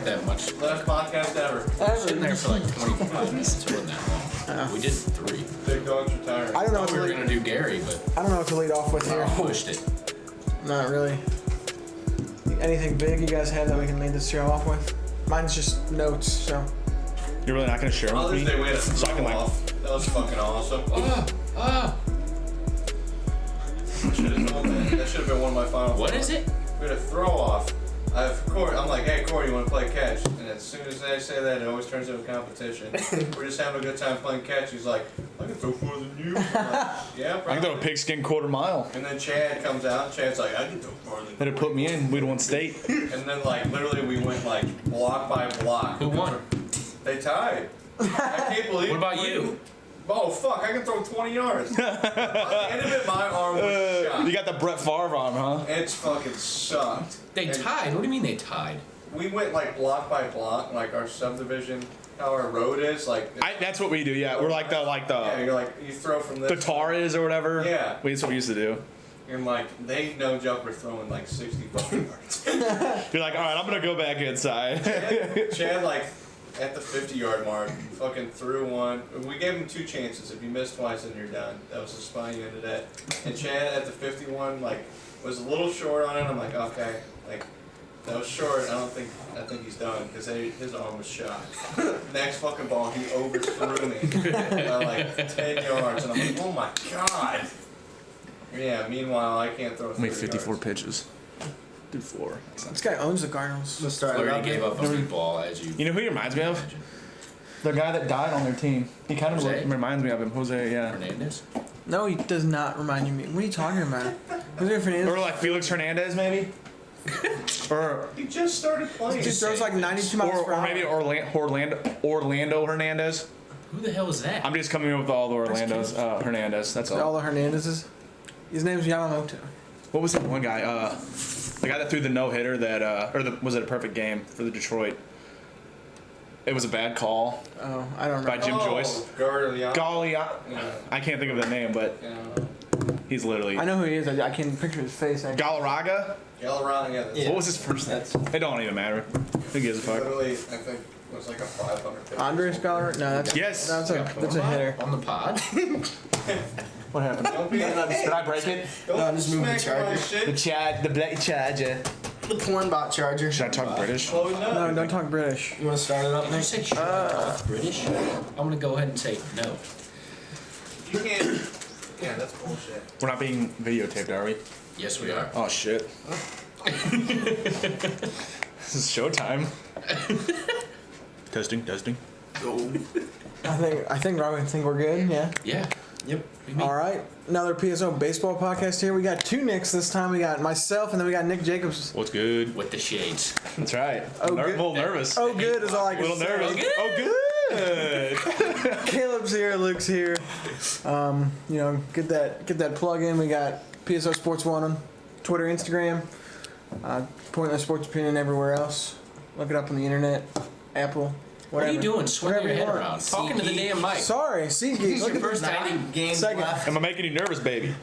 that much. Last podcast ever. Sitting there for like 25 minutes. It wasn't that long. We did 3. Big dogs retired. I don't know I what thought we were to going to do Gary, but I don't know what to lead off with here. I pushed it. Not really. Anything big you guys have that we can lead this show off with? Mine's just notes, so. You're really not gonna share them with Mother's me? Day we had a So I can, throw like- off. That was fucking awesome. That should have been one of my final What thoughts. is it? We had a throw off. I have Corey. I'm like, hey Corey, you want to play catch? And as soon as they say that, it always turns into a competition. We're just having a good time playing catch. He's like, I can throw farther than you. I'm like, yeah, probably. I can throw a pigskin quarter mile. And then Chad comes out. Chad's like, I can throw farther. That'd put me in. We'd won state. And then like literally we went like block by block. Who won? They tied. I can't believe. What about you? Oh fuck! I can throw 20 yards. By the end of it, my arm was shot. You got the Brett Favre arm, huh? It's fucking sucked. They And tied? What do you mean they tied? We went like block by block, like our subdivision, how our road is, like. That's what we do. Yeah, we're like Yeah, you're like you throw from this. the tar is or whatever. Yeah. That's what we used to do. And like they no joke were throwing like 60 fucking yards. You're like, all right, I'm gonna go back inside. Chad like at the 50-yard mark, fucking threw one. We gave him 2 chances. If you miss twice, then you're done. That was the spine you ended at. And Chad at the 51 like was a little short on it. I'm like, okay, like that was short. I think he's done because his arm was shot. Next fucking ball, he overthrew me by like 10 yards, and I'm like, oh my god. Yeah. Meanwhile, I can't throw. Made 30 54 yards. pitches. Did 4. This guy owns the Cardinals. Fleury gave up a deep ball as you. You know who he reminds me of? The guy that died on their team. He kind of Jose? reminds me of him. Jose, yeah. Hernandez? No, he does not remind you of me. What are you talking about? Jose Fernandez. Or like Felix Hernandez, maybe. or He just started playing. Dude throws like 92 miles per or hour. maybe Orlando Hernandez. Who the hell is that? I'm just coming in with all the Orlando's Hernandez. That's all. All the Hernandezes. His name's Yamamoto. What was that one guy? The guy that threw the no hitter that was it a perfect game for the Detroit? It was a bad call Oh, I don't by know. Jim Joyce. Golly, Yeah. I can't think of the name, but Yeah. he's literally I know who he is. I can't picture his face. Galarraga. Galarraga, yeah. That's What was his first name? It don't even matter. Who gives a fuck? literally, I think, was like a 500 pitch. Andres Galar? No, that's Yes. That's a hitter. On the pod? What happened? Don't be, Did I break it? don't I'm just moving the smack my charger. The shit. the black charger. The porn bot charger. Should I talk British? Close up. No, don't talk British. You want to start it up, Did you Nick? say should I talk British? I'm going to go ahead and say no. You can't. Yeah, that's bullshit. We're not being videotaped, are we? Yes, we are. Oh shit. This is showtime. Testing. I think we're good. Yeah. Yeah. Yep. What do you mean? All right. Another PSO baseball podcast here. We got 2 Nicks this time. We got myself and then we got Nick Jacobs. What's good? With the shades. That's right. Oh, A good. little nervous. Oh, good is all I A can little say. nervous. Oh, good. Caleb's here. Luke's here. Get that plug in. We got PSO Sports One on Twitter, Instagram. Pointless Sports Opinion everywhere else. Look it up on the internet, Apple. What are you doing? Swinging your head want. around. Talking to the damn mic. Sorry, SeatGeek. Look at First this. time. Games Second. left. Am I making you nervous, baby? Yeah,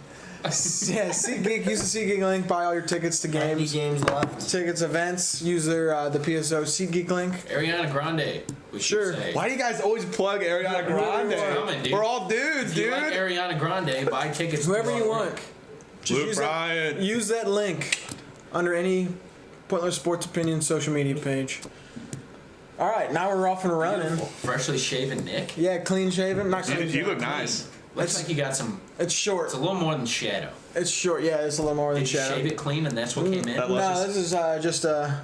SeatGeek. Use the SeatGeek link. Buy all your tickets to 90 games, games left. tickets, events. Use their the PSO SeatGeek link. Ariana Grande. We should Sure. say. Why do you guys always plug Ariana Grande? Coming, dude. We're all dudes, If you dude. like Ariana Grande, buy tickets. Whoever to you our want. link. Just Luke Bryan. use that link under any Pointless Sports Opinion social media page. All right, now we're off and running. Beautiful. Freshly shaven Nick. Yeah, clean shaven. Not clean. You look nice. Looks like you got some. It's short. It's a little more than shadow. It's short. Yeah, it's a little more than Did you shadow. shave it clean and that's what came in? That No, luscious. this is just a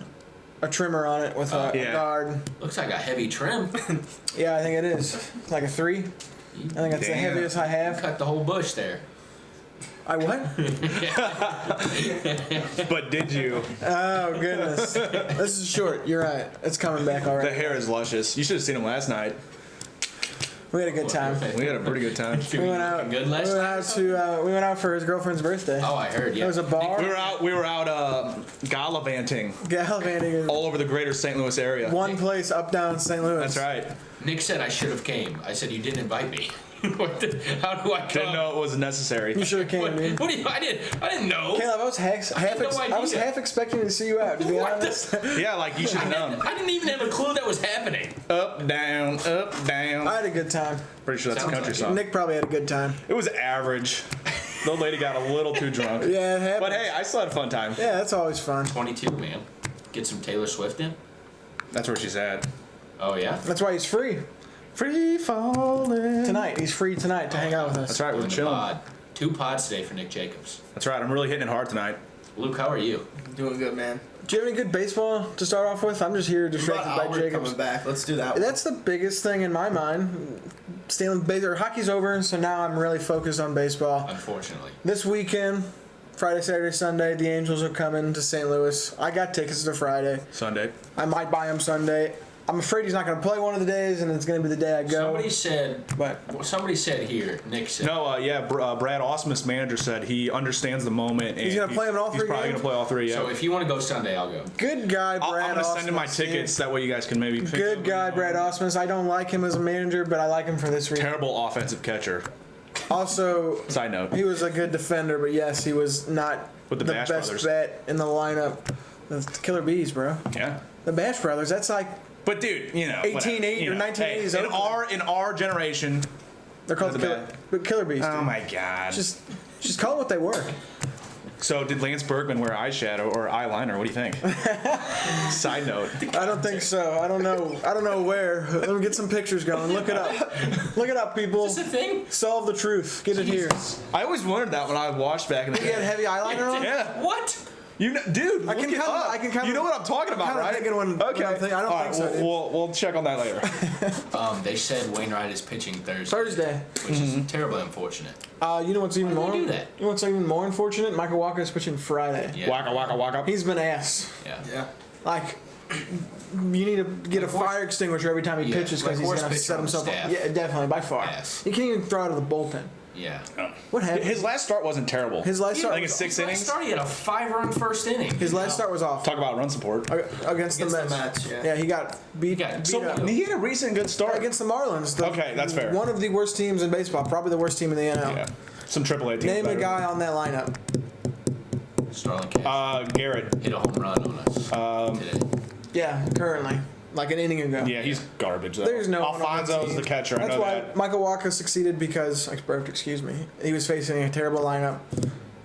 trimmer on it with a Yeah. guard. Looks like a heavy trim. Yeah, I think it is. It's like a 3. I think that's the Damn. heaviest I have. Cut the whole bush there. I what? But did you? Oh goodness. This is short. You're right. It's coming back The already. hair is luscious. You should have seen him last night. We had a good time. We had a pretty good time. We went out. Good last night. We went out for his girlfriend's birthday. Oh, I heard. It Yeah. was a bar. We were out gallivanting Gallivanting. all over the greater St. Louis area. One place up down St. Louis. That's right. Nick said I should have came. I said you didn't invite me. How do I Didn't come? know it was necessary. You should have came, dude. What do you? I didn't know. Caleb, I was no idea. half expecting to see you out. To be What honest, Yeah, like you should have known. I didn't even have a clue that was happening. Up, down, up, down. I had a good time. Pretty sure that's a Sounds country like song. Nick probably had a good time. It was average. The old lady got a little too drunk. Yeah, it happened. But hey, I still had a fun time. Yeah, that's always fun. 22, man. Get some Taylor Swift in. That's where she's at. Oh yeah. That's why he's free Free falling. tonight. He's free tonight to hang out with us. That's right, we're Doing the chilling. pod. 2 pods today for Nick Jacobs. That's right, I'm really hitting it hard tonight. Luke, how are you? Doing good, man. Do you have any good baseball to start off with? I'm just here distracted by Albert Jacobs. coming back. Let's do that. That's the biggest thing in my mind. Hockey's over, so now I'm really focused on baseball. Unfortunately. This weekend, Friday, Saturday, Sunday, the Angels are coming to St. Louis. I got tickets to Friday. Sunday. I might buy them Sunday. I'm afraid he's not going to play one of the days, and it's going to be the day I go. Somebody said here. Nick said. No, Brad Ausmus's manager said he understands the moment. He's going to play them in all 3 He's probably games? going to play all 3, yeah. So if you want to go Sunday, I'll go. Good guy, Brad I'm going to send him my Ausmus, tickets. That way you guys can maybe pick Good up. guy, Brad Ausmus. I don't like him as a manager, but I like him for this reason. Terrible offensive catcher. Also, Side note. he was a good defender, but yes, he was not With the the Bash best Brothers. bet in the lineup. The Killer Bees, bro. Yeah. The Bash Brothers, that's like, But dude, you know, 1880 or 1980s Hey, Oakland. in our generation. they're called the They're Killer Bees. Oh dude. my god. Just call it what they were. So did Lance Berkman wear eyeshadow or eyeliner? What do you think? Side note. I don't think so. I don't know where. Let me get some pictures going. Look it up. Look it up, people. Is this a thing? Solve the truth. Get it here. I always wondered that when I watched back in the He had day. heavy eyeliner on? Yeah. What? You know, dude, I look can it kinda- up. I can kinda- You know what I'm talking about, kinda right? thinking when I'm thinking- I don't All think so, dude. We'll check on that later. They said Wainwright is pitching Thursday. Thursday. Which is terribly unfortunate. You know what's even Why more? do they do that? You know what's even more unfortunate? Michael Walker is pitching Friday. Yeah. Waka waka waka. He's been ass. Yeah. Yeah. Like, you need to get a Like horse- fire extinguisher every time he Yeah, pitches like because he's horse gonna pitcher set on the himself up. staff. Yeah, definitely by far. Yes. You can't even throw out of the bullpen. Yeah. What happened? His last start wasn't terrible. His last I start think was it's 6 His last innings. start, he had a 5-run first inning. His last start was off Talk about run support. against the Against the Mets. Mets, yeah. Yeah, he got beat. got- beat So up. he had a recent good start. Against the Marlins. Okay, that's fair. One of the worst teams in baseball, probably the worst team in the NL. Yeah. Some AAA teams. Name a better. guy on that lineup. Starling Cash Garrett. hit a home run on us today. Yeah, currently, like an inning ago. Yeah, he's garbage though. There's no one on that Alfonso's team. the catcher. That's I know why that. Michael Walker succeeded because excuse me. He was facing a terrible lineup.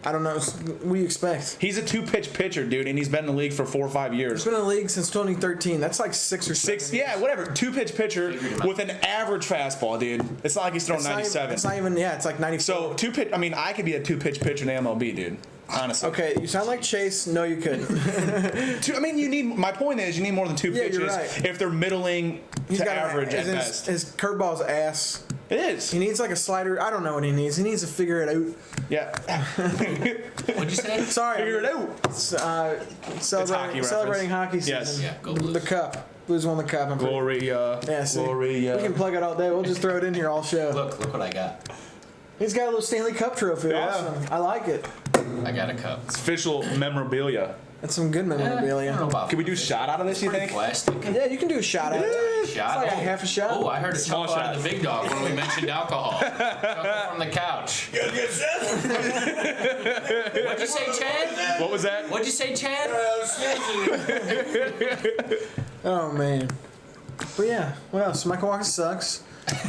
I don't know. What do you expect? He's a 2-pitch pitcher, dude, and he's been in the league for 4 or 5 years. He's been in the league since 2013. That's like 6 or 7 6, years. yeah, whatever. 2-pitch pitcher with an average fastball, dude. It's not like he's throwing It's not even- 97. It's not even. Yeah, it's like 94. So 2-pitch. I mean, I could be a 2-pitch pitcher in the MLB, dude. Honestly. Okay, you sound like Chase. No, you couldn't. I mean, you need. My point is, you need more than 2 Yeah, pitches you're right. if they're middling He's to got average at his, best. his curveball's ass. It is. He needs like a slider. I don't know what he needs. He needs to figure it out. Yeah. What'd you say? Sorry. Figure it out. Celebrating hockey season. Yes. Yeah, go Blues. The cup. Blues won the cup. I'm pretty- Gloria. Yeah, see, Gloria. we can plug it all day. We'll just throw it in here all show. Look what I got. He's got a little Stanley Cup trophy. Yeah. Awesome. I like it. I got a cup. It's official memorabilia. That's some good I don't know memorabilia. about Can we do a shot out of this, you pretty think? plastic. Yeah, you can do a shot at it. Shot? It's like a half a shot. Oh, I heard a Small chuckle out shot. of the big dog when we mentioned alcohol. Chuckle from the couch. What'd you say, Chad? What was that? What'd you say, Chad? Oh man. But yeah, what else? Michael Walker sucks.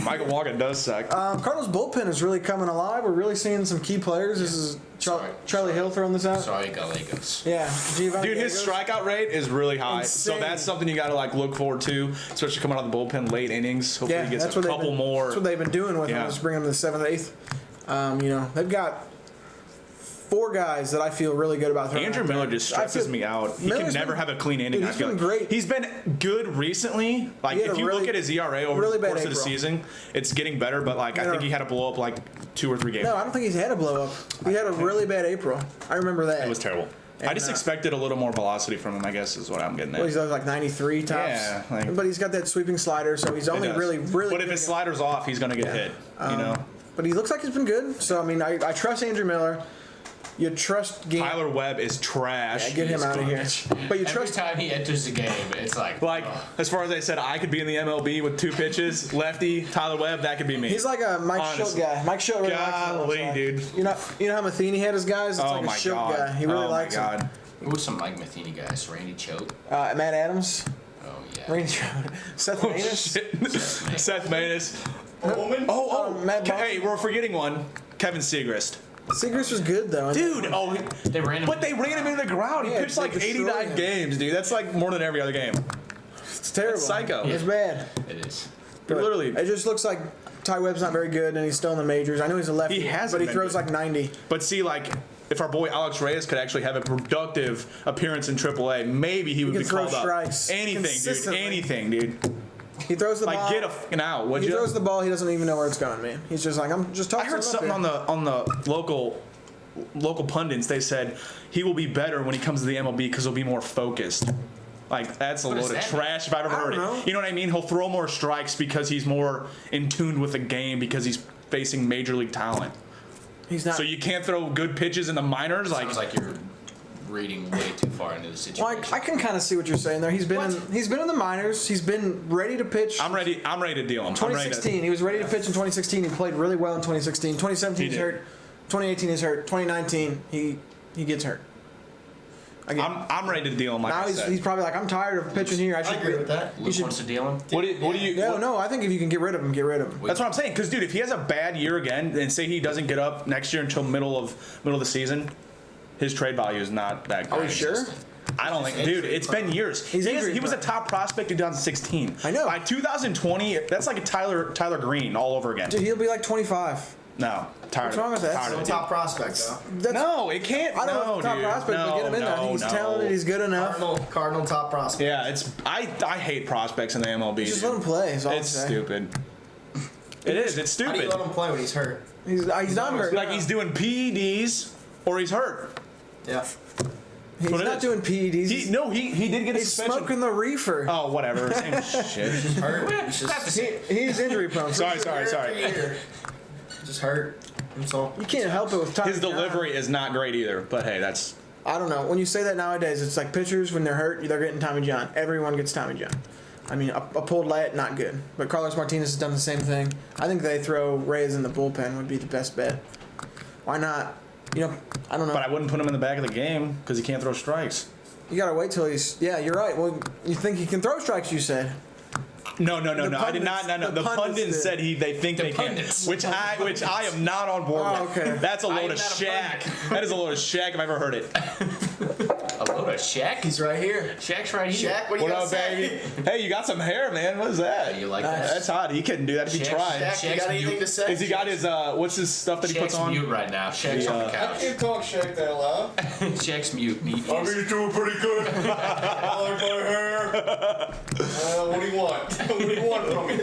Michael Walker does suck. Cardinals bullpen is really coming alive. We're really seeing some key players. This is Charlie Hill throwing this out. Sorry, Gallegos. Yeah, Giovanni Dude, his Gallegos. strikeout rate is really high. Insane. So that's something you got to like look forward to, especially coming out of the bullpen late innings. Hopefully Yeah, he gets that's a what couple more. That's what they've been doing with him. Yeah. Is bringing him to the 7th, 8th. You know, they've got 4 guys that I feel really good about. throwing Andrew out there. Miller just I stresses feel- me out. He Miller's can never been- have a clean inning. Dude, I he's feel been like. great. He's been good recently. Like He had if a you really- look at his ERA over really the bad course of the April. season, it's getting better. But like I Yeah. think he had a blow up like 2 or 3 games. No, I don't think he's had a blow up. He had a really bad April. I remember that. It was terrible. I And, just expected a little more velocity from him. I guess is what I'm getting at. Well, he's like 93 tops. Yeah, like- but he's got that sweeping slider, so he's only It does. really. But if good his slider's off, he's gonna get hit. You know. But he looks like he's been good. So I mean, I trust Andrew Miller. You trust game. Tyler Webb is trash. Yeah, get him out of here. But you Every trust. time he enters the game, it's like, As far as I said, I could be in the MLB with 2 pitches, lefty, Tyler Webb, that could be me. He's like a Mike Honestly. Schilt guy. Mike Schilt really Golly, likes him. dude. You know how Matheny had his guys? It's Oh like a my Schilt god. guy. He really likes him. who was some Mike Matheny guys? Randy Choate. Matt Adams. Oh yeah. Randy Trout. Seth Oh, Maness. shit. Seth Maness. Bowman? Matt Bowman. Hey, we're forgetting one. Kevin Segrist. Segrist was good though. Dude, They ran him. but they ran him into the ground. He Yeah, pitched they like destroyed 89 him. games, dude. That's like more than every other game. It's terrible. That's psycho. It's bad. It is. But Literally. It just looks like Ty Webb's not very good, and he's still in the majors. I know he's a lefty, He hasn't but he been throws good. like 90. But see, like, if our boy Alex Reyes could actually have a productive appearance in AAA, maybe he would can be throw called strikes up. Anything, dude. consistently. Anything, dude. He throws the ball. Like, get a fucking out, would He you? throws the ball. He doesn't even know where it's going, man. He's just like, I'm just I tossing heard it up something here. on the local pundits. They said he will be better when he comes to the MLB because he'll be more focused. Like, that's a What load does of that trash if I've ever I heard don't know. it. You know what I mean? He'll throw more strikes because he's more in tune with the game because he's facing major league talent. He's not. So you can't throw good pitches in the minors. Sounds like you're reading way too far into the situation. Well, I can kind of see what you're saying there. He's been in the minors. He's been ready to pitch. I'm ready to deal him. I'm ready to- 2016. He was ready to pitch in 2016. He played really well in 2016. 2017 He he's did. hurt. 2018 he's hurt. 2019 he gets hurt. Again. I'm ready to deal him. Like Now I he's said. probably like, I'm tired of pitching here. I should agree with that. Luke should- wants to deal him. What do you? No, I think if you can get rid of him, get rid of him. That's what I'm saying. Because dude, if he has a bad year again, and say he doesn't get up next year until middle of the season, his trade value is not that good. Are you sure? I don't think, dude. It's been years. He's injury He was a prone. top prospect in 2016. I know. By 2020, that's like a Tyler Green all over again. Dude, he'll be like 25. No, tired. What's wrong with that? Tired of it. Top prospect though. That's, No, it can't. I don't know no, if top dude. prospect, but get him in there. He's talented. He's good enough. Cardinal top prospect. Yeah, it's. I hate prospects in the MLB. Just dude. let him play. Is all I'm It's saying. stupid. It is. It's How do you stupid. let him play when he's hurt? He's not hurt. Like he's doing PEDs or he's hurt. Yeah. He's what it not is. doing PEDs. He did get a He's suspension. smoking the reefer. Oh, whatever. Same shit. Hurt. He's just, He's injury prone. Sorry. just hurt. That's all. You can't help it with Tommy His delivery is not great either. But hey, that's. I don't know. When you say that nowadays, it's like pitchers when they're hurt, they're getting Tommy John. Everyone gets Tommy John. I mean, a pulled lat, not good. But Carlos Martinez has done the same thing. I think they throw Reyes in the bullpen would be the best bet. Why not? You know, I don't know. But I wouldn't put him in the back of the game because he can't throw strikes. You gotta wait till he's. Yeah, you're right. Well, you think he can throw strikes? You said. No. I did not. No. the The pundits pundits did. said they think they pundits. can, which I am not on board Oh, with. okay. That's a I load am of not a shack. That is a load of shack if I've ever heard it. A load of Shaq. He's right here. Shaq's right here. Shaq, what do you What got up, to say? baby? Hey, you got some hair, man. What is that? You like Nice. that? That's hot. He couldn't do that if he Shaq- tried. Shaq, you Shaq's got anything mute. to say? Has he got his what's his stuff that he puts Shaq's on? mute right now. Shaq's on the I couch. can't talk Shaq that loud. Shaq's mute. He I is- mean, you're doing pretty good. I like my hair. What do you want? What do you want from me?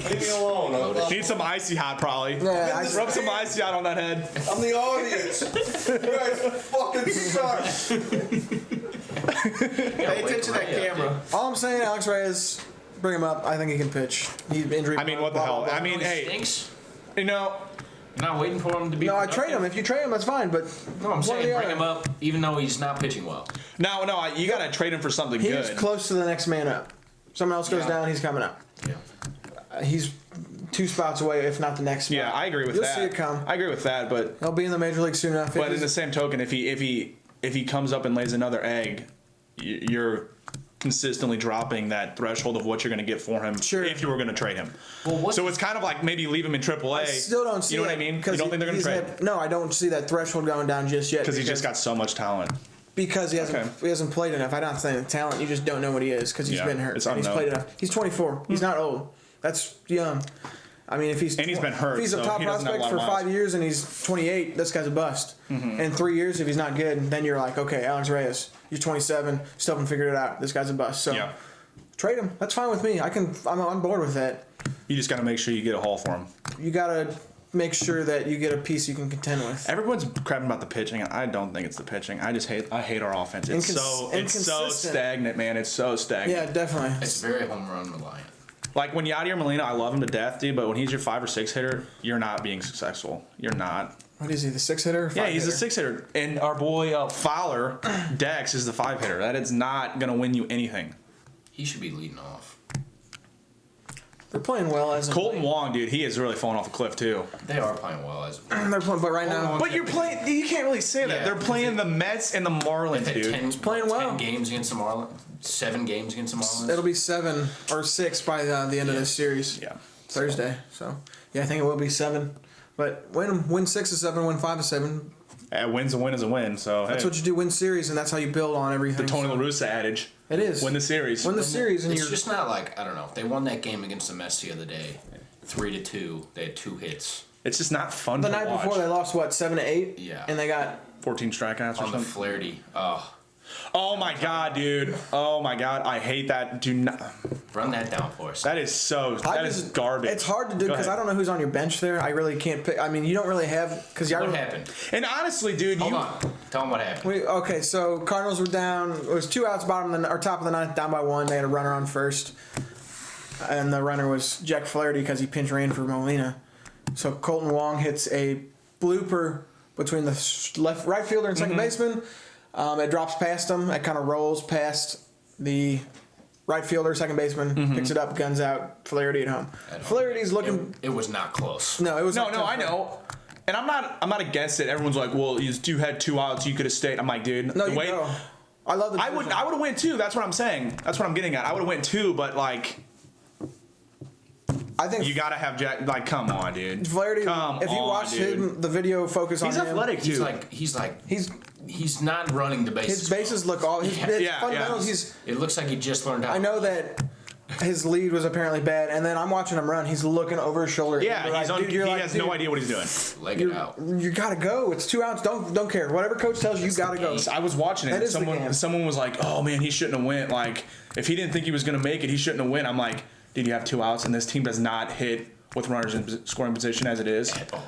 Leave me alone. Need some icy hot, probably. Yeah, Rub some icy hot on that head. I'm the audience. You guys fucking suck. Pay attention to that camera. all I'm saying, Alex Reyes, bring him up. I think he can pitch. He's injury. I mean, what the blah, blah, hell? blah. I mean, He hey, stinks. you know, You're not waiting for him to be. No, I productive? trade him. If you trade him, that's fine. But No, I'm one or saying the bring other. him up, even though he's not pitching well. no, you gotta trade him for something He's good. close to the next man up. Someone else goes Yeah. down, he's coming up. Yeah. He's 2 spots away, if not the next spot. Yeah, I agree with You'll that. see it come. I agree with that, but He'll be in the major league soon enough. in the same token, if he comes up and lays another egg, you're consistently dropping that threshold of what you're going to get for him. Sure. If you were going to trade him. Well, what? So it's kind of like maybe leave him in AAA. I still don't see You know what it I mean? You because don't think they're going to he's trade? no, I don't see that threshold going down just yet. Because he's just got so much talent. Because he hasn't Okay. he hasn't played enough. I'm not saying talent. You just don't know what he is because he's Yeah, been hurt it's and he's unknown. played enough. He's 24. He's not old. That's young. I mean, if he's And he's been hurt, if he's a so top he doesn't have a prospect lot for of 5 miles. years and he's 28, this guy's a bust. In 3 years, if he's not good, then you're like, okay, Alex Reyes, you're 27, still haven't figured it out. This guy's a bust. So Yeah. trade him. That's fine with me. I'm on board with that. You just got to make sure you get a haul for him. You gotta make sure that you get a piece you can contend with. Everyone's crapping about the pitching. I don't think it's the pitching. I hate our offense. It's so Inconsistent. stagnant, man. It's so stagnant. Yeah, definitely. It's very home run reliant. Like when Yadier Molina, I love him to death, dude. But when he's your 5 or 6 hitter, you're not being successful. You're not. What is he? The 6 hitter? Yeah, he's hitter? a 6 hitter, and our boy Fowler, Dex is the 5 hitter. That is not gonna win you anything. He should be leading off. They're playing well as Colton Wong, dude, he is really falling off a cliff too. They are playing well as They're playing, but right now, But you're playing. You can't really say that. Yeah, They're playing the Mets and the Marlins, They've had dude. playing well. 10 games against the Marlins. 7 games against the Marlins. it'll be 7 or 6 by the end of this series. Yeah. Thursday. So yeah, I think it will be 7. But win 6 is 7, win 5 is 7. A win's a win is a win. So That's what you do. Win series, and that's how you build on everything. the Tony so. La Russa adage. It is. Win the series. Win the series, and It's you're just not like, I don't know. They won that game against the Mets the other day. 3-2. They had 2 hits. It's just not fun the to night watch. before they lost 7-8. Yeah. And they got 14 strikeouts or On the something. Flaherty. Oh, Oh my god, dude. Oh my god, I hate that. Do not. run that down for us. That is so. I That is just- garbage. It's hard to do Go because I ahead. don't know who's on your bench there. I really can't pick. I mean, you don't really have because What happened? And honestly, dude, Hold you. on. Tell them what happened. Okay, so Cardinals were down. It was 2 outs, bottom of the or top of the ninth, down by 1. They had a runner on first, and the runner was Jack Flaherty because he pinch ran for Molina. So Colton Wong hits a blooper between the right fielder and second baseman. It drops past him. It kind of rolls past the right fielder, second baseman, picks it up, guns out. Flaherty at home. Flaherty's looking. It was not close. No, it was No, like no, 10 I know. And I'm not against it. Everyone's like, well, you had 2 outs, you could have stayed. I'm like, dude, No, the you way go. I love the. I would have went 2. That's what I'm saying. That's what I'm getting at. I would have went 2, but like I think you gotta have Jack. Like, come on, dude. Flaherty. Come If you on, watch dude. him, the video focus on He's him. athletic too. He's not running the bases. His bases look all. His Yeah, fundamentals. yeah. He's. It looks like he just learned how. I know that his lead was apparently bad, and then I'm watching him run. He's looking over his shoulder. Yeah, You're he's like, on. dude, you're He like, has dude, no idea what he's doing. Leg it out. You gotta go. It's 2 outs. Don't care. Whatever coach tells you, you gotta go. I was watching it. That And is the game. someone was like, "Oh man, he shouldn't have went. Like, if he didn't think he was gonna make it, he shouldn't have went." I'm like, "Dude, you have 2 outs, and this team does not hit with runners in scoring position as it is." Oh.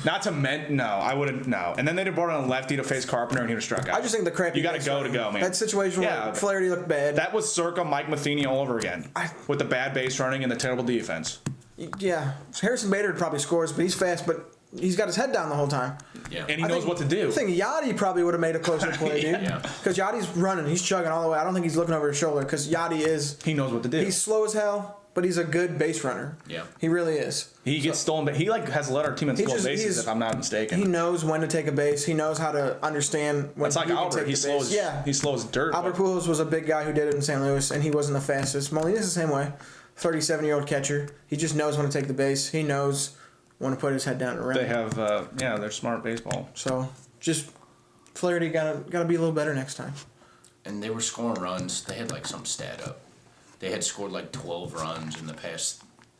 Not to no, I wouldn't no. And then they brought on a lefty to face Carpenter, and he was struck out. I just think the crappy. You got to go to go, man. That situation Yeah. where Flaherty looked bad. That was circa Mike Matheny all over again, with the bad base running and the terrible defense. Yeah, Harrison Bader probably scores, but he's fast. But he's got his head down the whole time. Yeah. And he knows what to do. I think Yachty probably would have made a closer play, dude. Yeah. Because Yachty's running, he's chugging all the way. I don't think he's looking over his shoulder because Yachty is. He knows what to do. He's slow as hell, but he's a good base runner. Yeah. He really is. He gets stolen, but he like has led our team in He stolen just- bases, he's- if I'm not mistaken. He knows when to take a base. He knows how to understand when It's like he can Albert. take He the slows. base. Yeah. He slows dirt. Albert but- Pujols was a big guy who did it in St. Louis, and he wasn't the fastest. Molina's the same way. 37-year-old catcher. He just knows when to take the base. He knows when to put his head down and run. They have, they're smart baseball. So just Flaherty gotta be a little better next time. And they were scoring runs. They had like some stat up. They had scored like 12 runs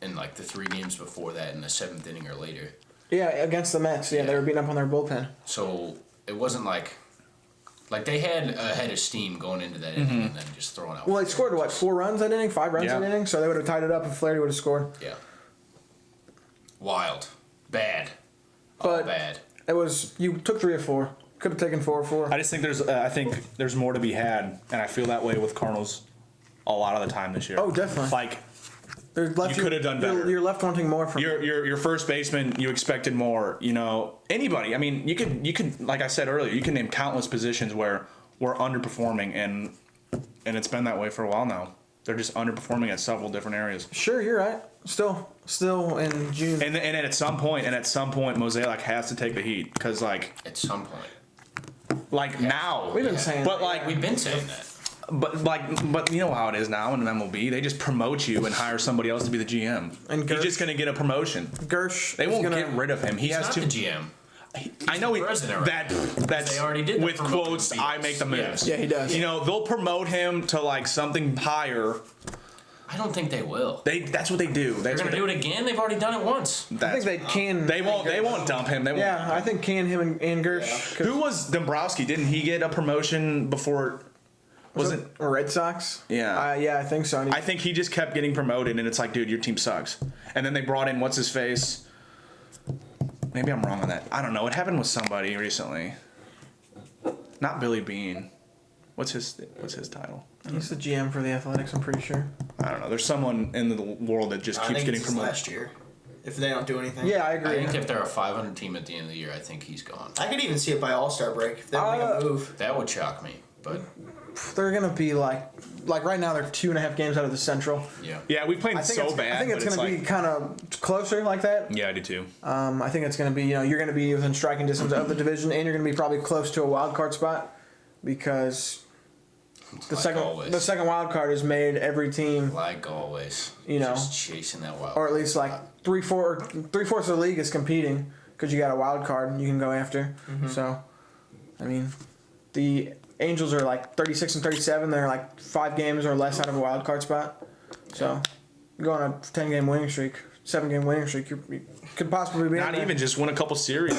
in like the 3 games before that in the 7th inning or later. Yeah, against the Mets. Yeah, they were beating up on their bullpen. So it wasn't like they had a head of steam going into that inning and then just throwing out. Well, they scored what 4 runs that inning, 5 runs Yeah. that inning, so they would have tied it up if Flaherty would have scored. Yeah. Wild. Bad. But Bad. it was you took 3 or 4. Could have taken 4 or 4. I just think there's more to be had, and I feel that way with Cardinals a lot of the time this year. Oh, definitely. Like You could have done better. You're left wanting more from. your first baseman, you expected more. You know, anybody. I mean, you could like I said earlier, you can name countless positions where we're underperforming, and it's been that way for a while now. They're just underperforming at several different areas. Sure, you're right. Still in June. And at some point, Mosaic has to take the heat because At some point. now We've been saying. But like We've been saying that. But you know how it is now in an MLB. They just promote you and hire somebody else to be the GM. And He's Gersh- just going to get a promotion. Gersh. They is won't gonna, get rid of him. He He's has not to. the GM. I know the president, right? that's They already did the with promoting quotes. deals. I make the moves. Yeah, he does. You know, they'll promote him to like something higher. I don't think they will. That's what they do. They're That's going to do it again? They've already done it once. I think they can. They won't dump him. They won't. Yeah, I think him and Gersh. Who was Dombrowski? Didn't he get a promotion before? Was it? or Red Sox? Yeah. Yeah, I think so. And I think he just kept getting promoted, and it's like, dude, your team sucks. And then they brought in what's his face. Maybe I'm wrong on that. I don't know. It happened with somebody recently. Not Billy Bean. What's his title? he's the GM for the Athletics. I'm pretty sure. I don't know. There's someone in the world that just I keeps think getting it's his promoted. last year. If they don't do anything. Yeah, I I agree. think if they're a 500 team at the end of the year, I think he's gone. I could even see it by All-Star break if they don't make a move. That would shock me, but They're gonna be like right now they're 2.5 games out of the Central. yeah. Yeah, we played I think so it's, bad. I think it's but gonna be like, kind of closer like that. Yeah, I do too. I think it's gonna be you're gonna be within striking distance of the division, and you're gonna be probably close to a wild card spot because the second wild card is made every team, Like always, just chasing that wild. or at least like 3/4 of the league is competing because you got a wild card and you can go after. So, I mean, the Angels are like 36 and 37. They're like 5 games or less out of a wild card spot. So, you go on a 10-game winning streak, 7-game winning streak. You could possibly be Not in there. even just win a couple series.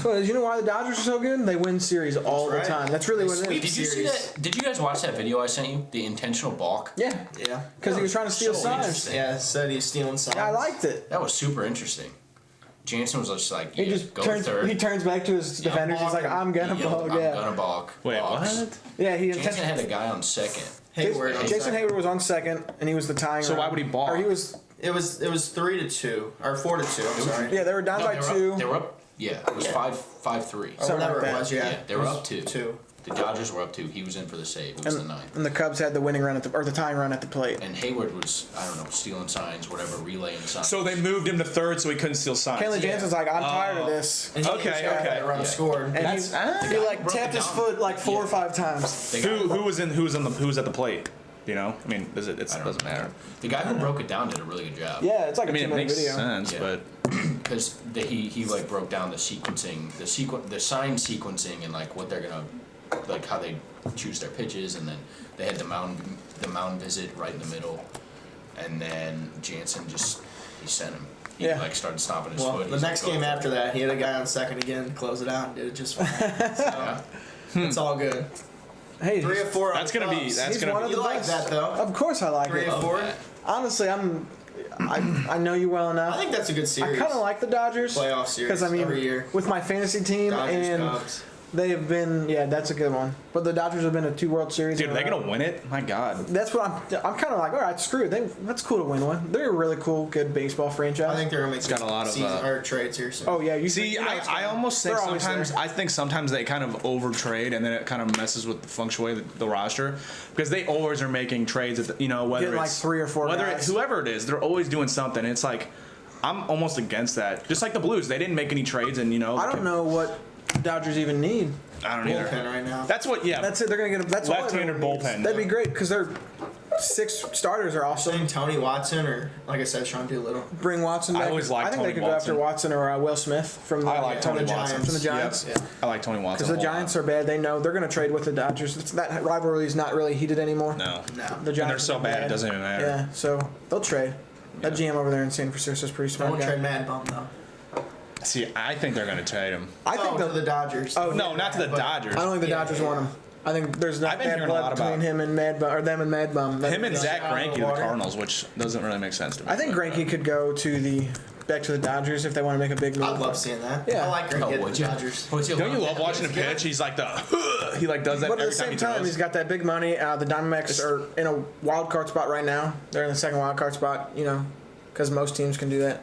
So, you know why the Dodgers are so good? They win series all the right. time. That's really what it Sweep is. Did you see series. that? Did you guys watch that video I sent you? The intentional balk. Yeah, Yeah. because he was trying to steal So signs. interesting. Yeah, said he's stealing signs. I liked it. That was super interesting. Jansen was just like, yeah, He just go turns. third. He turns back to his defenders. He's like, "I'm gonna He yelled, balk." Yeah, I'm gonna balk. Wait, Balks. what? yeah. He Jansen intentionally. had a guy on second. Hayward. on Jason second. Hayward was on second, and he was the tying. So why run. would he balk? Or he was. It was 3-2 or 4-2. I'm sorry. Yeah, they were down No, by they were 2. Up, they were up. Yeah, it was Yeah. 5-3. Or Something whatever like it that. was. Yeah, Yeah, they It were was up 2. 2. The Dodgers were up 2. He was in for the save. It was the ninth. And the Cubs had the winning run or the tying run at the plate. And Hayward was, I don't know, stealing signs, whatever, relaying signs. So they moved him to third so he couldn't steal signs. Kenley Jansen's like, "I'm tired of this," And he Okay, just got okay. that run Yeah. scored. and That's- he like broke tapped it his down. foot like 4 or Yeah. 5 times. The guy Who was at the plate? You know, I mean, it I don't doesn't know. matter. The guy who broke it down did a really good job. Yeah, it's like I mean, a it 2-minute makes video. sense, Yeah. but Because he like broke down the sequencing, the sign sequencing, and like what they're gonna, like how they choose their pitches, and then they had the mound visit right in the middle, and then Jansen he sent him. He Yeah. like started stomping his Well, foot. the He's next like, game "Go for after it." that, he had a guy on second again, close it out, and did it just fine. So Yeah. it's all good. Hey, 3 of 4. that's on gonna be Cubs. that's he's gonna one be. of You the like best. that though? Of course I like 3 it. of 4. that. Honestly, I know you well enough. I think that's a good I series. kind of like the Dodgers Playoff series because I mean, every year. with my fantasy team Dodgers, and Cubs. they have been that's a good one. But the Dodgers have been to 2 World Series. Dude, in are a they row. gonna win it? My God. That's what I'm kind of like. All right, screw it. That's cool to win one. They're a really cool, good baseball franchise. I think they're gonna make got a lot of, season, or trades here soon. Oh yeah, you See, you know it's I coming. almost think They're always sometimes there. I think sometimes they kind of overtrade and then it kind of messes with the feng shui of the roster because they always are making trades at whether Getting, like, it's 3 or 4 whether guys. it's whoever it is, they're always doing something. It's like I'm almost against that. Just like the Blues, they didn't make any trades and I don't know what the Dodgers even need. I don't Bullpen either. right now. That's what. Yeah. That's it. They're gonna get. That's all Left-handed everyone needs. bullpen. That'd be great because their 6 starters are awesome. saying Tony Watson or like I said, Sean Doolittle. Bring Watson back. I always liked I think Tony they could go after Watson. Watson or Will Smith from the, I like from Tony the Watson. Giants. From the Giants. Yep. Yeah. I like Tony Watson. Because the Giants are bad. They know they're going to trade with the Dodgers. That rivalry is not really heated anymore. No. No. The Giants And they're are so bad it doesn't even matter. Yeah, so they'll trade. That GM over there in San Francisco is pretty I smart won't guy. trade Mad Bum though. See, I think they're gonna trade him. I think to the Dodgers. Oh, No, not to the But- Dodgers. I don't think the Yeah, Dodgers yeah. want him. I think there's not I've been bad hearing a blood lot between about- him and Mad Bum, or them and Mad Bum. Him and Zach out of Greinke the to the water. Cardinals, which doesn't really make sense to me. I think Greinke could go to back to the Dodgers if they want to make a big move. I'd love seeing that. Yeah. I like Oh, Greinke at would the you? Dodgers. Would you Don't you love love that? watching him pitch? He's like he like does that But at every the time same he time, throws. he's got that big money. The Diamondbacks are in a wild card spot right now. They're in the second wild card spot, because most teams can do that.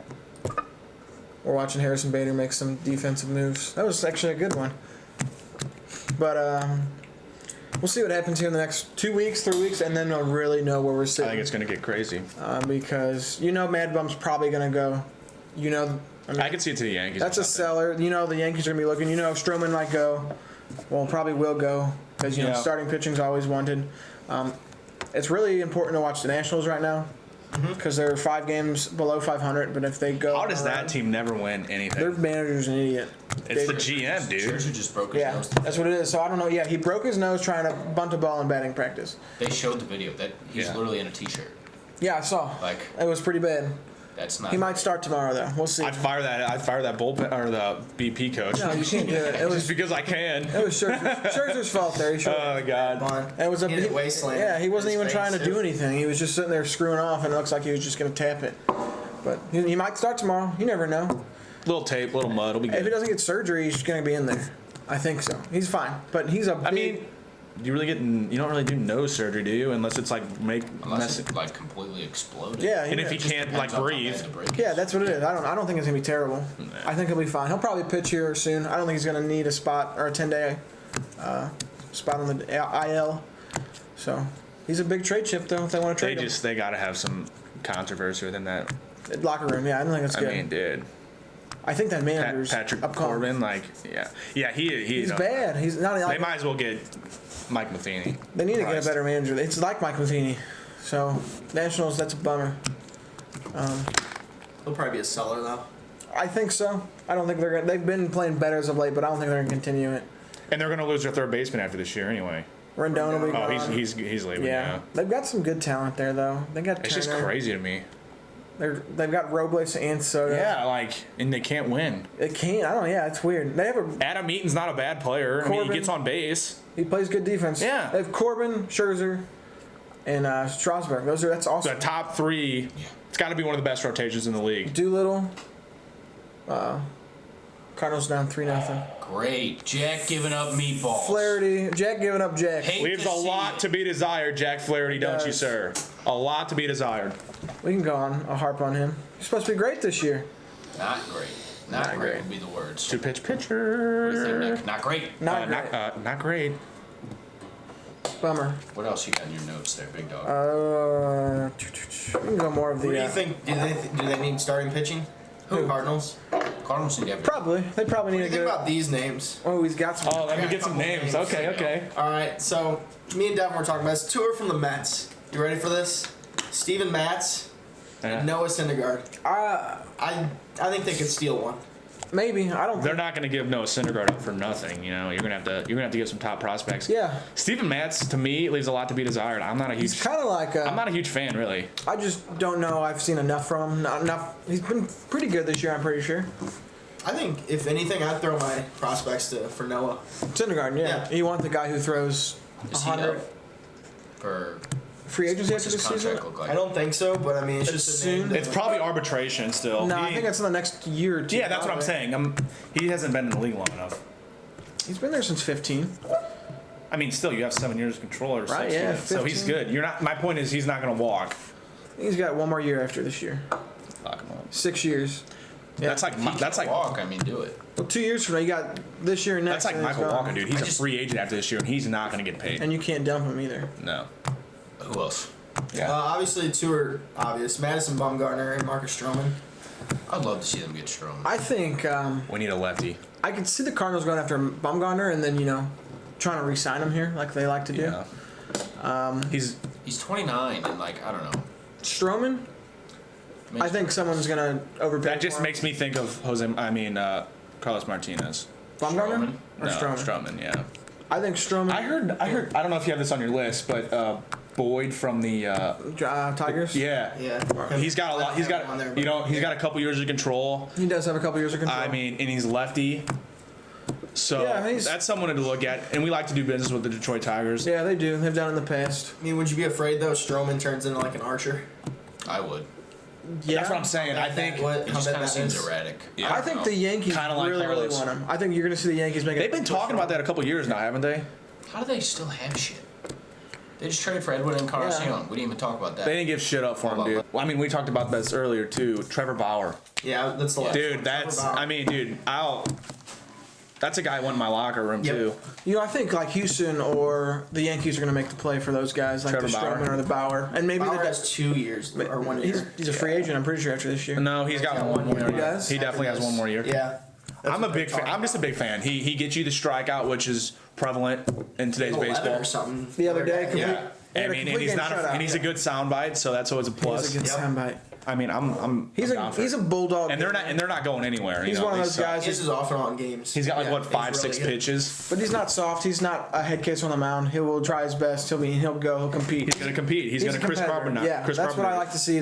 We're watching Harrison Bader make some defensive moves. That was actually a good one. But we'll see what happens here in the next 2 weeks, 3 weeks, and then we'll really know where we're I sitting. think it's gonna get crazy. Because Mad Bum's probably going to go. I can see it to the Yankees. That's a seller. The Yankees are going to be looking. Stroman might go. Well, probably will go because Yeah. starting pitching's always wanted. It's really important to watch the Nationals right now because they're 5 games below 500. But if they go, How does that team never win anything? Their manager's an idiot. It's the GM, dude. Scherzer just broke his Yeah, nose. that's what it is. So I don't know. Yeah, he broke his nose trying to bunt a ball in batting practice. They showed the video that he's Yeah. literally in a t-shirt. Yeah, I saw. Like It was pretty bad. that's not. He might start tomorrow though. We'll see. I'd fire that bullpen or the BP coach. No, you can't do it. It Just was because I can. Scherzer's fault there. He should. Oh God. Fun. It was a He hit he- wasteland. Yeah, he wasn't in even his trying to face, do too. anything. He was just sitting there screwing off, and it looks like he was just going to tap it. But he might start tomorrow. You never know. Little tape, little mud. It'll be If he good. doesn't get surgery, he's going to be in there. I think so. He's fine, but he's a. I mean, you don't really do nose surgery, do you? Unless it's like Unless it like completely exploded. Yeah, and if he can't like breathe. Yeah, that's what it is. I don't think it's gonna be terrible. Nah. I think he'll be fine. He'll probably pitch here soon. I don't think he's gonna need a spot or a 10-day spot on the IL. So he's a big trade chip though. If they want to trade him. They gotta have some controversy within that Locker room. Yeah, I don't think that's good. I mean, dude. I think that manager's Patrick up calling. Corbin, like, yeah, He's bad. He's not. They might as well get Mike Matheny. They need to get a better manager. It's like Mike Matheny. So Nationals, that's a bummer. He'll probably be a seller though. I think so. I don't think they're gonna. They've been playing better as of late, but I don't think they're gonna continue it. And they're gonna lose their third baseman after this year anyway. Rendon will be Oh, gone. he's leaving. Yeah, they've got some good talent there though. They got. It's just Turner. crazy to me. They've got Robles and Soto. Yeah, like, and they can't win. It can't. I don't know. Yeah, it's weird. They have a. Adam Eaton's not a bad player. I mean, Corbin. he gets on base. He plays good defense. Yeah. They have Corbin, Scherzer, and Strasburg. That's awesome. The top three. It's got to be one of the best rotations in the league. Doolittle. Cardinals down 3-0. Great. Jack giving up meatballs. Flaherty, Jack giving up Jack. Hate Leaves to a see lot it. to be desired, Jack Flaherty, don't you, does. sir? A lot to be desired. We can go on a harp on him. He's supposed to be great this year. Not great. Not great great. would be the words. Two-pitch What do you think, pitcher. Nick? Not great. Not great. Not great. Bummer. What else you got in your notes there, big dog? We can go more of the. What do you think? Do they need starting pitching? Who? Cardinals. Cardinals need to have Probably. They probably What need do to you think go. about these names? Oh, he's got some. Oh, let me got get a some couple names. names. Okay, okay. All right, so me and Devin were talking about this tour from the Mets. You ready for this? Steven Matz, Yeah. Noah Syndergaard. I think they could steal one. Maybe. I don't. They're not going to give Noah Syndergaard up for nothing. You know, you're gonna have to give some top prospects. Yeah. Steven Matz to me leaves a lot to be desired. I'm not a He's huge. kind of like. I'm not a huge fan, really. I just don't know. I've seen enough from him. Not enough. He's been pretty good this year. I'm pretty sure. I think if anything, I'd throw my prospects for Noah. Syndergaard. Yeah. Yeah. You want the guy who throws Is he 100 up for free agency what's after his this season? contract look like? I don't think so, but I mean, it's It's just a name. soon. that- It's probably arbitration still. No, I think that's in the next year or two. Yeah, that's what I'm probably. saying. He hasn't been in the league long enough. He's been there since 15. I mean, still, you have 7 years of control or 6 Right, yeah, years, so he's 15. good. You're not. My point is, he's not going to walk. He's got one more year after this year. Fuck him up. 6 years. Yeah. That's like If he can't walk. I mean, do it. Well, 2 years from now, you got this year and next. that's like and he's Michael gone. Walker, dude. He's I a just- free agent after this year, and he's not going to get paid. And you can't dump him either. No. Who else? Obviously, two are obvious: Madison Bumgarner and Marcus Stroman. I'd love to see them get Stroman. I think We need a lefty. I could see the Cardinals going after Bumgarner and then, trying to re-sign him here like they like to do. Yeah. He's He's 29 and like I don't know. Stroman, I think someone's going to overpay that just for him. makes me think of Carlos Martinez. Bumgarner? Stroman? Or No, Stroman? Stroman, yeah. I think Stroman. I heard. I don't know if you have this on your list, but Boyd from the Tigers? yeah. Yeah, He's got a lot. He's got on there, he's got a couple years of control. He does have a couple years of control. I mean, and he's lefty. So Yeah, he's- that's someone to look at, and we like to do business with the Detroit Tigers. Yeah, they do. They've done it in the past. I mean, would you be afraid though? Stroman turns into like an Archer. I would. Yeah. That's what I'm saying. I think He How just bad kind of that seems is. erratic. Yeah. I think the Yankees Kinda like really Carlos. want him. I think you're going to see the Yankees make it. they've been talking about that a couple years now, haven't they? How do they still have shit? They just traded for Edwin Encarnacion. Yeah. We didn't even talk about that. They didn't give shit up for him, dude. Well, I mean, we talked about this earlier too. Trevor Bauer, Yeah, that's the last one. dude. That's. Trevor Bauer. I mean, dude. That's a guy who went in my locker room Yep. too. I think like Houston or the Yankees are going to make the play for those guys, like Trevor the Bauer. Stroman or the Bauer, and maybe Bauer the. has 2 years or 1 year. He's a free agent. I'm pretty sure after this year. No, he's got one more year. He does? He definitely has one more year. Yeah. That's I'm a what big they're fan. I'm just a big fan. He gets you the strikeout, which is prevalent in today's talking about. 11 baseball. or something. The other day, complete- Yeah. he had I a mean, and complete he's game not, shutout. and he's a good soundbite, so that's always a He's plus. a good Yep. soundbite. I mean, I'm He's down for a it. bulldog. and they're not going anywhere. He's you know, one of they those suck. guys. This is off and on games. He's got like Yeah, what he's 5-6 really good. pitches. But he's not soft. He's not a head case on the mound. He will try his best. He'll go. He'll compete. He's gonna compete. He's gonna a Chris competitor. Carpenter. Yeah, Chris that's what I Carpenter. like to see.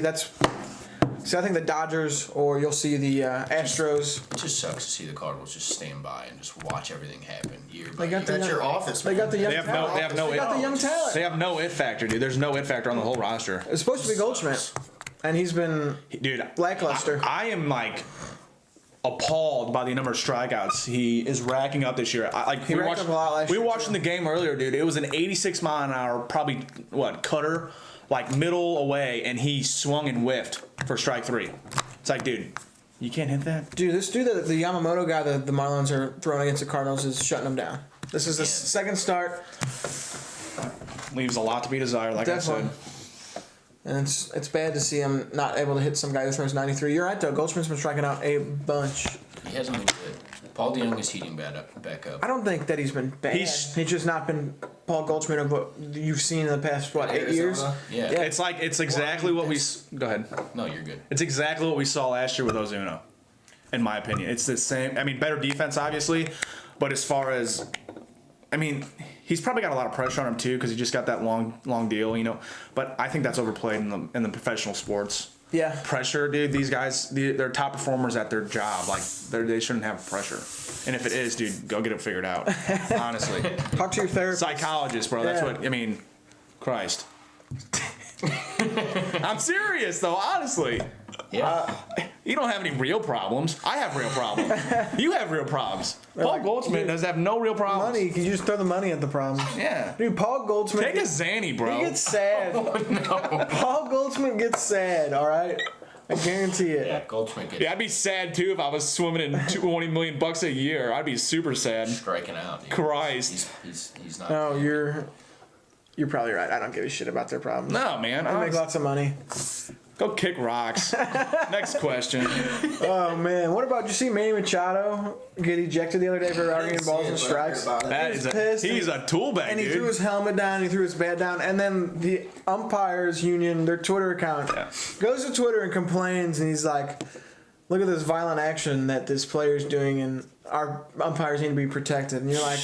See, I think the Dodgers, or you'll see the Astros. It just sucks to see the Cardinals just stand by and just watch everything happen year by They got year. the That's young, your office. They Man. got the young They have no. talent. They have no. They got the young talent. They have no it factor, dude. There's no it factor on the whole roster, It's supposed to be Goldschmidt, and he's been dude. lackluster. I am like appalled by the number of strikeouts he is racking up this year. He racked up a lot last we year, were watching too. the game earlier, dude. It was an 86 mile an hour, probably cutter, like middle away, and he swung and whiffed for strike 3. It's like, dude, you can't hit that. Dude, this dude, the Yamamoto guy that the Marlins are throwing against the Cardinals is shutting them down. This is the second start. Leaves a lot to be desired, like Definitely. I said. And it's bad to see him not able to hit some guy who throws 93. You're right, though. Goldschmidt's been striking out a bunch. He hasn't been good. Paul DeJong is heating back up. I don't think that he's been bad. He's just not been Paul Goldschmidt of what you've seen in the past, 8 years? Yeah. It's exactly what we... Go ahead. No, you're good. It's exactly what we saw last year with Ozuna, in my opinion. It's the same. I mean, better defense, obviously, but as far as... I mean, he's probably got a lot of pressure on him too because he just got that long deal, you know. But I think that's overplayed in the professional sports. Yeah. Pressure, dude. These guys, they're top performers at their job. Like they shouldn't have pressure. And if it is, dude, go get it figured out. Honestly, Talk to your therapist. psychologist, bro. That's Yeah. what I mean. Christ. I'm serious though. Honestly. Yeah. You don't have any real problems. I have real problems. You have real problems. Paul Goldschmidt does have no real problems. Money, you just throw the money at the problems. Yeah. Dude, Paul Goldschmidt. Take a Zanny, bro. He gets sad. Paul Goldschmidt gets sad, all right? I guarantee it. Yeah, Goldschmidt gets Yeah, I'd be sad too if I was swimming in $20 million a year. I'd be super sad. striking out. Dude. Christ. He's not. No, you're probably right. I don't give a shit about their problems. No, man. They make lots of money. Go kick rocks. Next question. Oh, man. What about, did you see Manny Machado get ejected the other day for arguing balls and strikes? That He's is pissed. he's a tool bag, And he dude. threw his helmet down, he threw his bat down, and then the umpires union, their Twitter account, goes to Twitter and complains, and he's like, look at this violent action that this player's doing, and our umpires need to be protected. And you're like,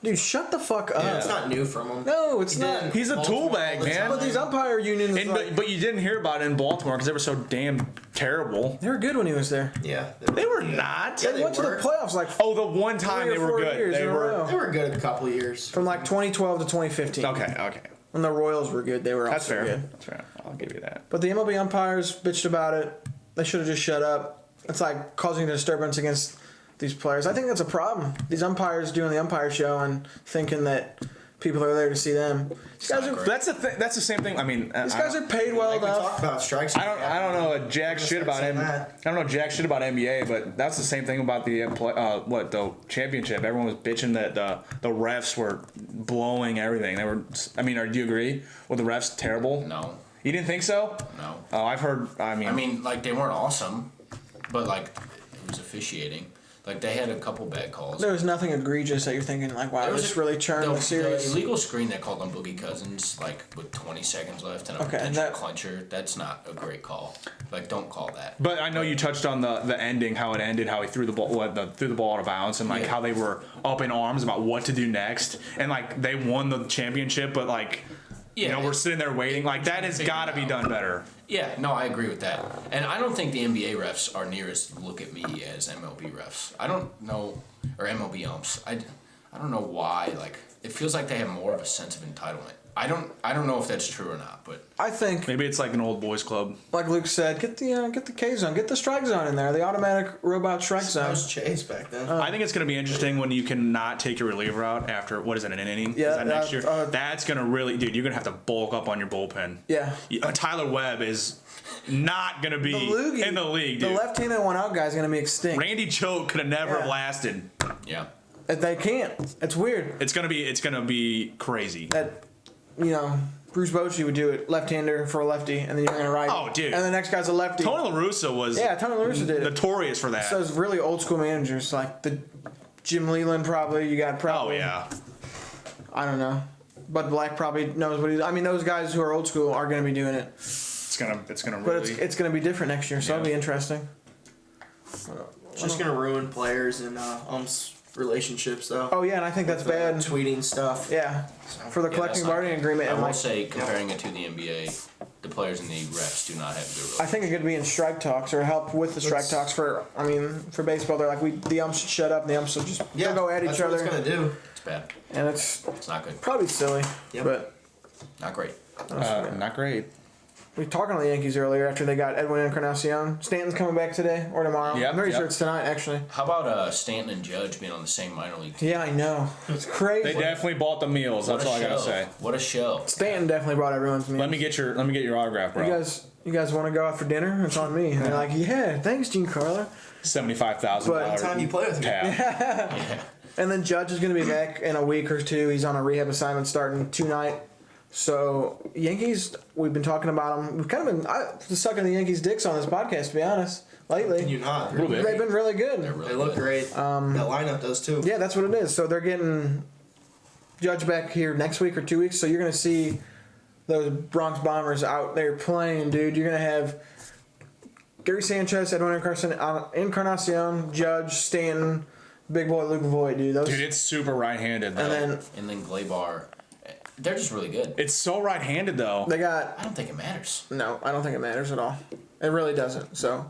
dude, shut the fuck up. It's not new from him. No, it's not. He's a tool bag, man. But these umpire unions, But you didn't hear about it in Baltimore because they were so damn terrible. they were good when he was there. Yeah. They were not. Yeah, They went to the were. playoffs like Oh, the one time 3 or they were 4 good. years They in a were. row. They were good a couple of years. From like 2012 to 2015. Okay. When the Royals were good, they were That's also fair. good. That's fair. I'll give you that. But the MLB umpires bitched about it. They should have just shut up. It's like causing a disturbance against these players. I think that's a problem. These umpires doing the umpire show and thinking that people are there to see them. These guys are, That's that's the same thing. I mean, these guys are paid well Like we enough. talked about strikes. I don't know a jack shit about him. I don't know jack shit about NBA, but that's the same thing about the the championship. Everyone was bitching that the refs were blowing everything. They were. I mean, do you agree? Were the refs terrible? No. You didn't think so? No. Oh, I've heard. I mean, like they weren't awesome, but like it was officiating. Like they had a couple bad calls. There was nothing egregious that you're thinking like, wow, There was this really turned the the series. illegal screen that called on Boogie Cousins, like with 20 seconds left and a Okay, potential that- clincher. That's not a great call. Like, don't call that. But I know you touched on the ending, how it ended, how he threw the ball, threw the ball out of bounds, and like Yeah. how they were up in arms about what to do next, and like they won the championship, but like. You Yeah, know, we're sitting there waiting. Like that has got to be done better. Yeah, no, I agree with that. And I don't think the NBA refs are near as look at me as MLB refs. I don't know, or MLB umps. I don't know why. Like, it feels like they have more of a sense of entitlement. I don't know if that's true or not, but I think, Maybe it's like an old boys club. like Luke said, get the K zone, get the strike zone in there, the automatic robot strike That zone. was Chase back then. I think it's going to be interesting when you cannot take your reliever out after, what is it, an inning? Yeah, Is that next year? that, That's going to really, dude, you're going to have to bulk up on your bullpen. Yeah. Tyler Webb is not going to be in the league, The dude. left-handed one-out guy is going to be extinct. Randy Choate could have never have Yeah. lasted. yeah. They can't. It's weird It's going to be crazy. that, Bruce Bochy would do it left-hander for a lefty, and then you're going to right. Oh, dude. And the next guy's a lefty. Tony La Russa was Yeah, Tony La Russa did it. notorious for that. So it's really old-school managers, like the Jim Leland probably. You got Oh, probably. yeah. I don't know. Bud Black probably knows what he's. I mean, those guys who are old school are going to be doing it. It's gonna But really. it's going to be different next year, so it'll be interesting. It's just gonna ruin players and umps relationships though. Oh yeah, and I think that's bad. Tweeting stuff. Yeah, for the Yeah, collective that's not bargaining good. agreement. I And will like, say, comparing it to the NBA, the players and the refs do not have a good I relationship. think it could be in strike talks or help with the strike talks for. I mean, for baseball, they're like the umps should shut up, and the umps will just they'll go at that's each what other, it's gonna do. It's bad. and it's It's not good. probably silly. Yep. But Not great. not great. we were talking to the Yankees earlier after they got Edwin Encarnacion. Stanton's coming back today or tomorrow. Yep, I'm pretty yep. sure it's tonight, actually. How about Stanton and Judge being on the same minor league team? Yeah, I know. It's crazy. They definitely bought the meals. That's all I gotta say. What a show. Stanton definitely brought everyone's meals. Let me get your autograph, bro. You guys want to go out for dinner? It's on me. And they're like, yeah, thanks, Giancarlo. $75,000. Time you play with me. tab. And then Judge is going to be back in a week or two. He's on a rehab assignment starting tonight. So Yankees, we've been talking about them. We've kind of been sucking the Yankees' dicks on this podcast, to be honest, lately. Can you not? A little bit. They've been really good. They're really They look good. great. That lineup does too. Yeah, that's what it is. So they're getting Judge back here next week or 2 weeks. So you're going to see those Bronx Bombers out there playing, dude. You're going to have Gary Sanchez, Edwin Encarnacion, Judge, Stanton, big boy Luke Voigt, dude. Those, Dude, it's super right-handed though. and And then Glaber. They're just really good. It's so right-handed though. they got I don't think it matters. no. I don't think it matters at all. It really doesn't. So,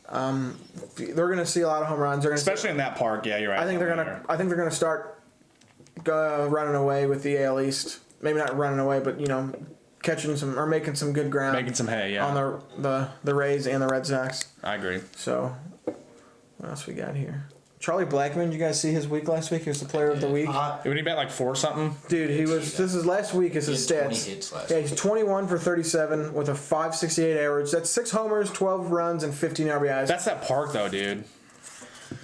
they're going to see a lot of home runs. They're gonna Especially in that park. Yeah, you're right. I think they're gonna start running away with the AL East. Maybe not running away, but catching some or making some good ground. Making some hay, yeah. On the Rays and the Red Sox. I agree. So, what else we got here? Charlie Blackmon. Did you guys see his week last week? He was the Player of the Week. When he bet like 4 something. Dude, he was. This is last week. Is his He had 20 stats? hits last Yeah, he's 21 for 37 with a 5.68 average. That's 6 homers, 12 runs, and 15 RBIs. That's that park though, dude.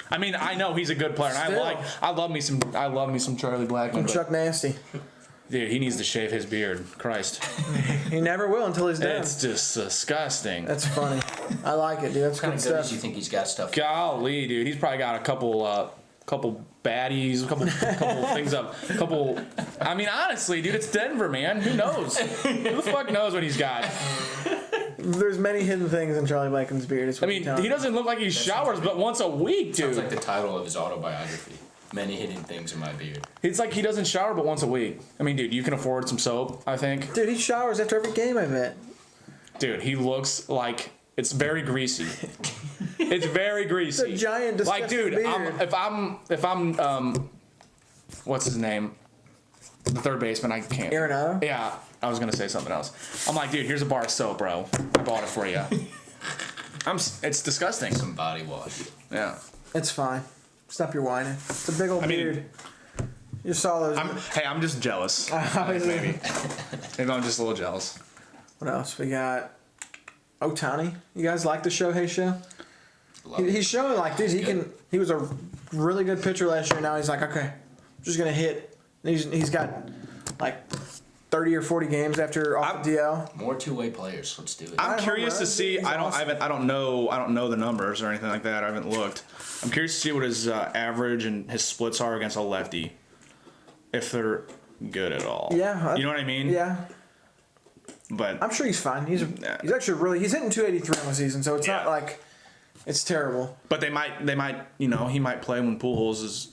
I mean, I know he's a good player, and Still. I love me some Charlie Blackmon. and but- Chuck Nasty. Dude, he needs to shave his beard. Christ. He never will until he's done. It's just disgusting. That's funny. I like it, dude. That's Kind good of good as stuff. you think he's got stuff. Golly, dude, he's probably got a couple baddies, a couple things up, I mean, honestly, dude, it's Denver, man. Who knows? Who the fuck knows what he's got? There's many hidden things in Charlie Blackmon's beard. I mean, he doesn't look like he showers but once a week, dude. Sounds like the title of his autobiography. Many hidden things in my beard. It's like he doesn't shower but once a week. I mean, dude, you can afford some soap, I think. Dude, he showers after every game, I bet. Dude, he looks like it's very greasy. It's very greasy. It's a giant, disgusting like, dude, beard. if I'm what's his name? The third baseman, I can't. Arenado? Yeah, I was gonna say something else. I'm like, dude, here's a bar of soap, bro. I bought it for you. It's disgusting. Some body wash. Yeah. It's fine. Stop your whining. It's a big old I mean- beard. You saw those. I'm just jealous. Maybe. Maybe I'm just a little jealous. What else? We got Ohtani. You guys like the Shohei show? Love it. He's showing like, dude, he was a really good pitcher last year. Now he's like, okay, I'm just gonna hit. He's got like 30 or 40 games after off the DL. More two-way players. Let's do it. I'm curious to runs, see. he's I awesome. don't know the numbers or anything like that. I haven't looked. I'm curious to see what his average and his splits are against a lefty, if they're good at all. Yeah. You know what I mean? Yeah. But I'm sure he's fine. He's actually he's hitting 283 on the season, so it's not Yeah. like it's terrible. But they might he might play when Pujols is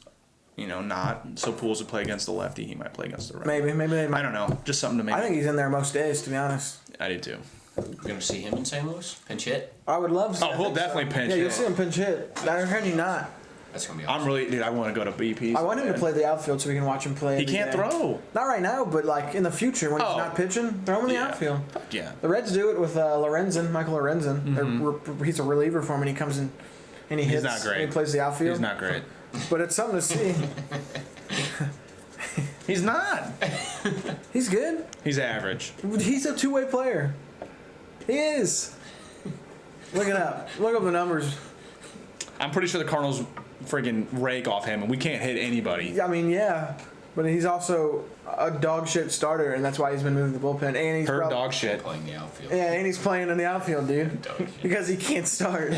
not. So Pujols would play against the lefty. He might play against the right. Maybe they I might. don't know. Just something to make. I think he's in there most days, to be honest. I do too. We're gonna see him in St. Louis. Pinch hit. I would love to. Oh, he'll definitely pinch Yeah, you'll hit. see him pinch hit. I heard you not. That's gonna be awesome. Dude, I want to go to BP. I want him to play the outfield so we can watch him play. He every can't day. throw. Not right now, but like in the future when he's Oh. not pitching, throw him in the Yeah. outfield. Yeah. The Reds do it with Lorenzen, Michael Lorenzen. He's a reliever for him, and he comes in and he hits. not great. And he plays the outfield. He's not great. But it's something to see. He's not. He's good. He's average. He's a two-way player. He is. Look it up. Look up the numbers. I'm pretty sure the Cardinals friggin' rake off him, and we can't hit anybody. I mean, yeah. But he's also a dog shit starter, and that's why he's been moving the bullpen. And he's Heard dog shit. Playing the outfield. Yeah, and he's playing in the outfield, dude. Dog shit. Because he can't start.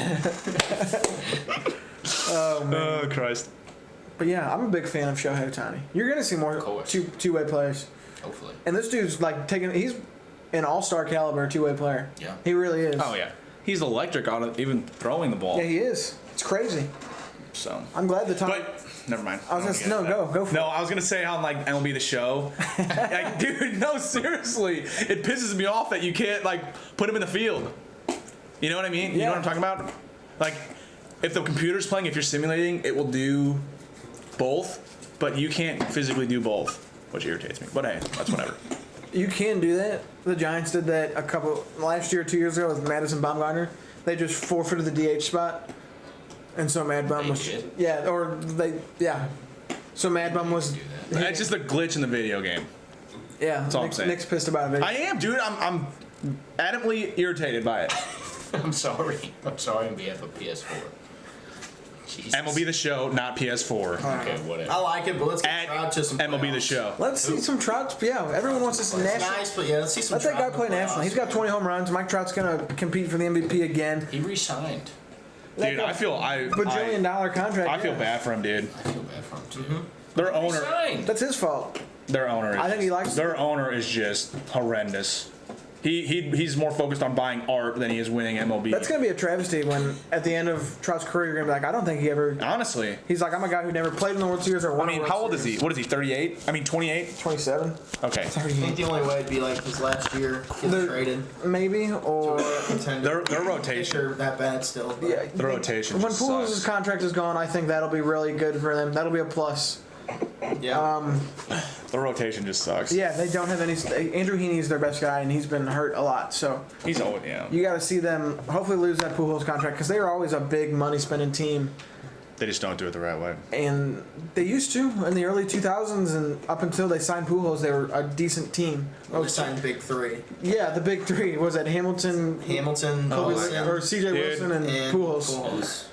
Oh man. Oh Christ. But yeah, I'm a big fan of Shohei Ohtani. You're gonna see more Of course. two-way players. Hopefully. And this dude's like he's an all-star caliber two-way player. Yeah. He really is. Oh yeah. He's electric on it, even throwing the ball. Yeah, he is. It's crazy. So. I'm glad the time. But never mind. I was gonna go for No, it. I was gonna say on like MLB The Show, like, dude, no, seriously, it pisses me off that you can't like put him in the field. You know what I mean? You know what I'm talking about? Like, if the computer's playing, if you're simulating, it will do both, but you can't physically do both, which irritates me. But hey, that's whatever. You can do that. The Giants did that last year, 2 years ago with Madison Bumgarner. They just forfeited the DH spot, and so Mad Bum They was did? So Mad Bum was Do that. It's just a glitch in the video game. That's all I'm saying. Nick's pissed about it. I am, dude. I'm adamantly irritated by it. I'm sorry. I'm sorry on behalf of PS4. Jesus. MLB The Show, not PS4. Okay, whatever. I like it, but let's get At Trout to some MLB The playoffs. Show. Let's see some Trout. Yeah, everyone wants to see It's national. nice, but yeah, let's see some Let that Trout guy in the play national. playoffs, He's got man. 20 home runs. Mike Trout's gonna compete for the MVP again. He re-signed. Dude, I feel $1 contract. I feel yeah. bad for him, dude. I feel bad for him too. Their owner, Re-signed. That's his fault. their owner. Is I think he likes their owner is just horrendous. He's more focused on buying art than he is winning MLB. That's gonna be a travesty when at the end of Trout's career you're gonna be like, I don't think he ever. Honestly, He's like, I'm a guy who never played in the World Series or I won. mean, a World how old is he? Series. What is he? 38? I mean, 28. 27. Okay. I think the only way would be like his last year getting The- traded Maybe or. to a contender. Their rotation. Pitcher that bad still. But Yeah, The rotation When just Pujols' sucks. contract is gone, I think that'll be really good for them. That'll be a plus. yeah. The rotation just sucks. Yeah, they don't have any. Andrew Heaney's their best guy, and he's been hurt a lot. So He's old, yeah. you got to see them hopefully lose that Pujols contract because they were always a big money spending team, They just don't do it the right way. and they used to in the early 2000s, and up until they signed Pujols, they were a decent team. Well, they signed big three: Yeah, the big three was that Hamilton, Hamilton, Kobe, Wilson, or C.J. Dude. Wilson, and Pujols.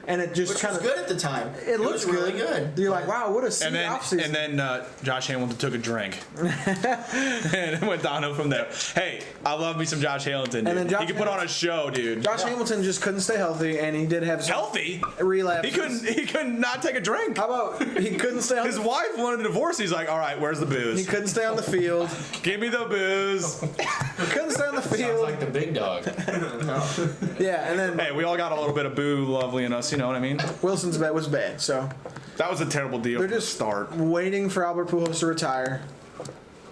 And it just Which kind was of good at the time. it looks was really good. You're like, wow, what a sick And offseason. then Josh Hamilton took a drink, and it went downhill from there. Hey, I love me some Josh Hamilton. Dude. And then Josh he could put on a show, dude. Josh Hamilton just couldn't stay healthy, and he did have some Healthy? relapses. He couldn't not take a drink. How about he couldn't stay on His wife wanted a divorce. He's like, all right, where's the He booze? couldn't stay on the field. Give me the booze. He couldn't stay on the Sounds field. like the big dog. Yeah, and then Hey, we all got a little bit of boo lovely in us. You know what I mean? Wilson's bet was bad. So That was a terrible deal they're from the just start. waiting for Albert Pujols to retire,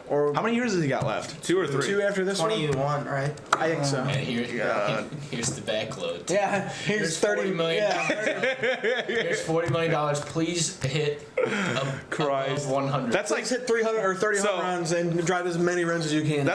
or How many years has he got left? 2 or 3? 2 after this one. 21, right? I think so. And here's the backload. Yeah, here's 30 million. Yeah, Here's $40 million. Please hit Christ. above 100. That's like let's hit 300 or 30 So- home runs and drive as many runs as you can.